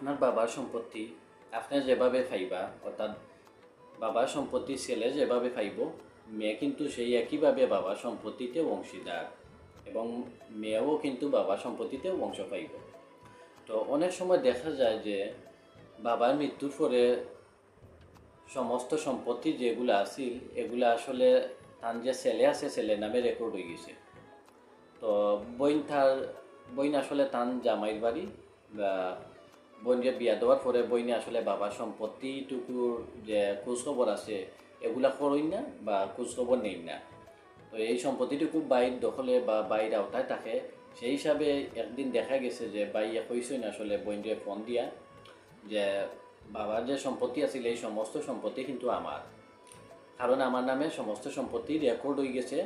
আপনার বাবার সম্পত্তি আপনি যেভাবে পাইবা, অর্থাৎ বাবার সম্পত্তি ছেলে যেভাবে পাইব, মেয়ে কিন্তু সেই একইভাবে বাবার সম্পত্তিতে অংশীদার, এবং মেয়েও কিন্তু বাবার সম্পত্তিতে অংশ পাইব। তো অনেক সময় দেখা যায় যে বাবার মৃত্যুর পরে সমস্ত সম্পত্তি যেগুলো আছিল এগুলো আসলে তার যে ছেলে আছে ছেলের নামে রেকর্ড হয়ে গেছে। তো বইন আসলে তান জামাইর বাড়ি বা বোনকে বিয়া দেওয়ার পরে বইনে আসলে বাবার সম্পত্তিটুকুর যে খোঁজখবর আছে এগুলা করই না বা খোঁজখবর নেই না। তো এই সম্পত্তিটুকু বাইর দখলে বা বাইর আওতায় থাকে। সেই হিসাবে একদিন দেখা গেছে যে বাইয়ে কইসই না আসলে বইনকে ফোন দিয়া যে বাবার যে সম্পত্তি আছিল এই সমস্ত সম্পত্তি কিন্তু আমার, কারণ আমার নামে সমস্ত সম্পত্তি রেকর্ড হয়ে গেছে,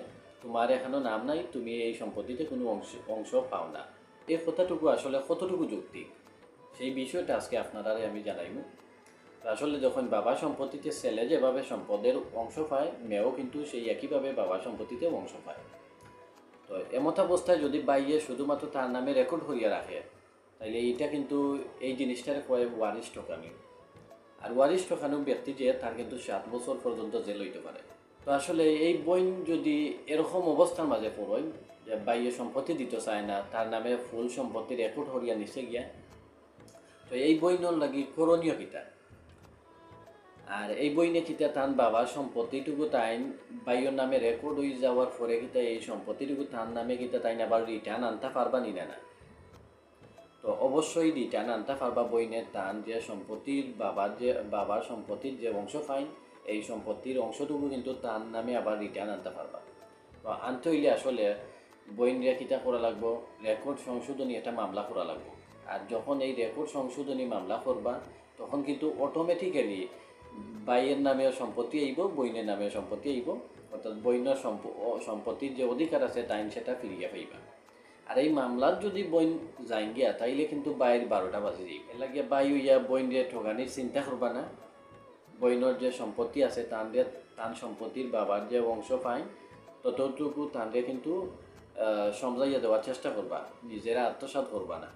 তোমার এখনো নাম নাই, তুমি এই সম্পত্তিতে কোনো অংশ পাও না। এই কথাটুকু আসলে কতটুকু যৌক্তিক সেই বিষয়টা আজকে আপনারা আমি জানাইব। আসলে যখন বাবা সম্পত্তিতে ছেলে যেভাবে সম্পদের অংশ পায়, মেয়েও কিন্তু সেই একইভাবে বাবা সম্পত্তিতে অংশ পায়। তো এমত অবস্থায় যদি বাইয়ে শুধুমাত্র তার নামে রেকর্ড করিয়া রাখে, তাইলে এইটা কিন্তু এই জিনিসটার কয় ওয়ারিশ ঠকানি। আর ওয়ারিশ ঠকানো ব্যক্তি যে তার কিন্তু 7 বছর পর্যন্ত জেল হইতে পারে। তো আসলে এই বইন যদি এরকম অবস্থার মাঝে পড়েন যে বাইয়ে সম্পত্তি দিতে চায় না, তার নামে ফুল সম্পত্তি রেকর্ড করিয়া নিচে গিয়া, তো এই বইনর লাগি করণীয় কিতা। আর এই বইনে কিতা তান বাবার সম্পত্তিটুকু তাইন বাইয়ের নামে রেকর্ড হয়ে যাওয়ার পরে কিতা এই সম্পত্তিটুকু তার নামে কিতা তাইন আবার রিটার্ন আনতে পারবা নিনা না। তো অবশ্যই রিটার্ন আনতে পারবা বইনে তান যে বাবার সম্পত্তির যে অংশ ফাইন এই সম্পত্তির অংশটুকু কিন্তু তার নামে আবার রিটার্ন আনতে পারবা। তো আনতে হইলে আসলে বইন কিতা করা লাগবো, রেকর্ড সংশোধনী একটা মামলা করা লাগবো। আর যখন এই রেকর্ড সংশোধনী মামলা করবা তখন কিন্তু অটোমেটিক্যালি বাইয়ের নামেও সম্পত্তি আইব, বইনের নামেও সম্পত্তি আইব, অর্থাৎ বইনের সম্পত্তির যে অধিকার আছে টাইম সেটা ফিরিয়ে পাইবা। আর এই মামলার যদি বইন যাই গিয়া তাইলে কিন্তু বাইর 12টা বাজে যাই, এর লাগিয়ে বাই হইয়া বইন দিয়ে ঠগানির চিন্তা করবা না। বইনের যে সম্পত্তি আছে তান সম্পত্তির বাবার যে অংশ পায় ততটুকু তানরে কিন্তু সমঝাইয়া দেওয়ার চেষ্টা করবা, নিজেরা আত্মসাৎ করবা না।